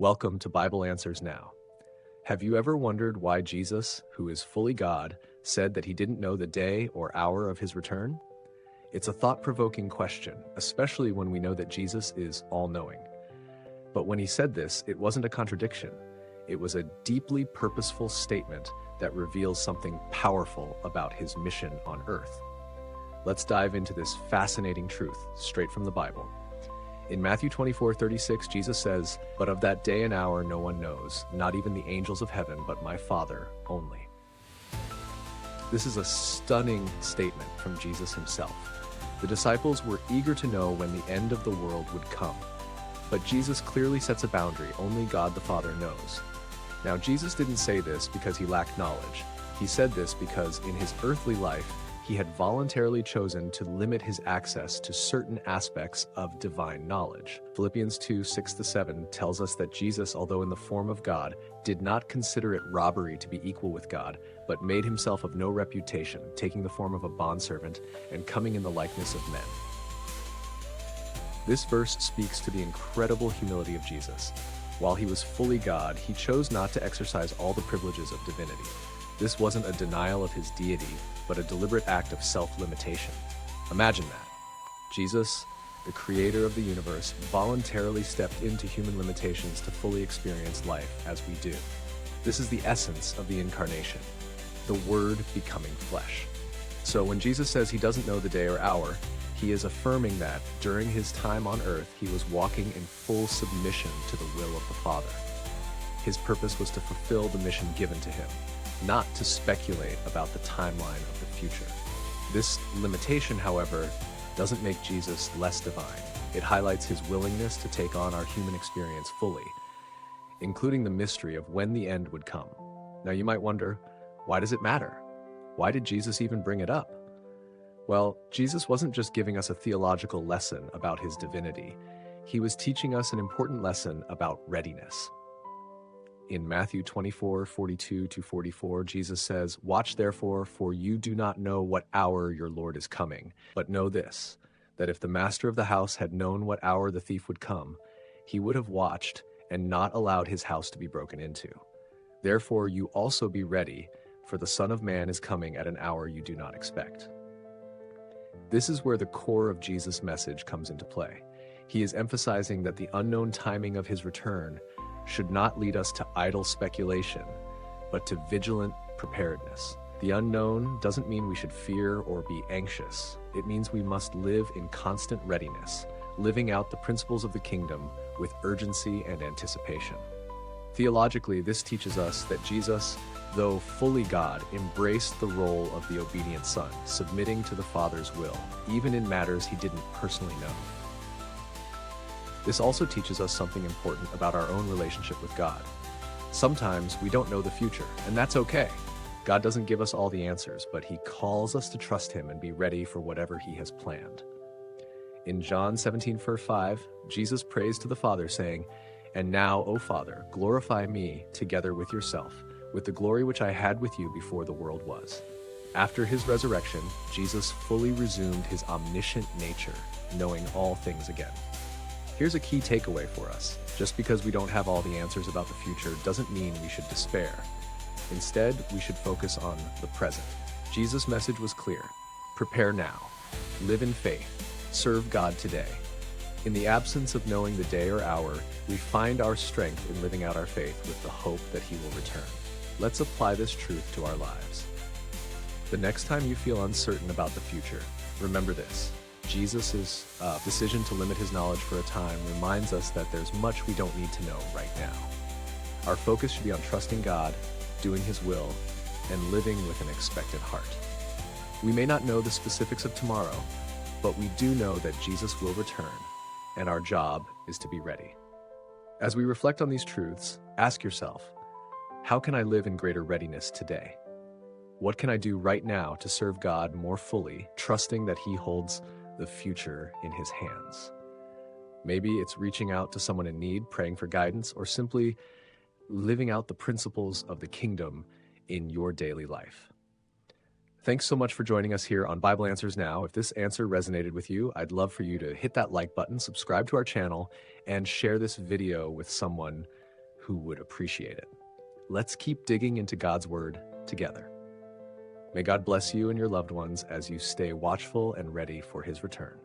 Welcome to Bible Answers Now. Have you ever wondered why Jesus, who is fully God, said that he didn't know the day or hour of his return? It's a thought-provoking question, especially when we know that Jesus is all-knowing. But when he said this, it wasn't a contradiction. It was a deeply purposeful statement that reveals something powerful about his mission on earth. Let's dive into this fascinating truth straight from the Bible. In Matthew 24:36, Jesus says, "But of that day and hour no one knows, not even the angels of heaven, but my Father only." This is a stunning statement from Jesus himself. The disciples were eager to know when the end of the world would come. But Jesus clearly sets a boundary only God the Father knows. Now, Jesus didn't say this because he lacked knowledge. He said this because in his earthly life, he had voluntarily chosen to limit his access to certain aspects of divine knowledge. Philippians 2:6-7 tells us that Jesus, although in the form of God, did not consider it robbery to be equal with God, but made himself of no reputation, taking the form of a bondservant and coming in the likeness of men. This verse speaks to the incredible humility of Jesus. While he was fully God, he chose not to exercise all the privileges of divinity. This wasn't a denial of his deity, but a deliberate act of self-limitation. Imagine that. Jesus, the creator of the universe, voluntarily stepped into human limitations to fully experience life as we do. This is the essence of the incarnation, the Word becoming flesh. So when Jesus says he doesn't know the day or hour, he is affirming that during his time on earth, he was walking in full submission to the will of the Father. His purpose was to fulfill the mission given to him, not to speculate about the timeline of the future. This limitation, however, doesn't make Jesus less divine. It highlights his willingness to take on our human experience fully, including the mystery of when the end would come. Now you might wonder, why does it matter? Why did Jesus even bring it up? Well, Jesus wasn't just giving us a theological lesson about his divinity. He was teaching us an important lesson about readiness. In Matthew 24:42-44, Jesus says, "Watch therefore, for you do not know what hour your Lord is coming. But know this, that if the master of the house had known what hour the thief would come, he would have watched and not allowed his house to be broken into. Therefore you also be ready, for the Son of Man is coming at an hour you do not expect." This is where the core of Jesus' message comes into play. He is emphasizing that the unknown timing of his return should not lead us to idle speculation, but to vigilant preparedness. The unknown doesn't mean we should fear or be anxious. It means we must live in constant readiness, living out the principles of the kingdom with urgency and anticipation. Theologically, this teaches us that Jesus, though fully God, embraced the role of the obedient Son, submitting to the Father's will, even in matters he didn't personally know. This also teaches us something important about our own relationship with God. Sometimes we don't know the future, and that's okay. God doesn't give us all the answers, but he calls us to trust him and be ready for whatever he has planned. In John 17:5, Jesus prays to the Father, saying, "And now, O Father, glorify me together with yourself, with the glory which I had with you before the world was." After his resurrection, Jesus fully resumed his omniscient nature, knowing all things again. Here's a key takeaway for us. Just because we don't have all the answers about the future doesn't mean we should despair. Instead, we should focus on the present. Jesus' message was clear. Prepare now. Live in faith. Serve God today. In the absence of knowing the day or hour, we find our strength in living out our faith with the hope that he will return. Let's apply this truth to our lives. The next time you feel uncertain about the future, remember this. Jesus' decision to limit his knowledge for a time reminds us that there's much we don't need to know right now. Our focus should be on trusting God, doing his will, and living with an expectant heart. We may not know the specifics of tomorrow, but we do know that Jesus will return, and our job is to be ready. As we reflect on these truths, ask yourself, how can I live in greater readiness today? What can I do right now to serve God more fully, trusting that he holds the future in his hands? Maybe it's reaching out to someone in need, praying for guidance, or simply living out the principles of the kingdom in your daily life. Thanks so much for joining us here on Bible Answers Now. If this answer resonated with you, I'd love for you to hit that like button, subscribe to our channel, and share this video with someone who would appreciate it. Let's keep digging into God's Word together. May God bless you and your loved ones as you stay watchful and ready for His return.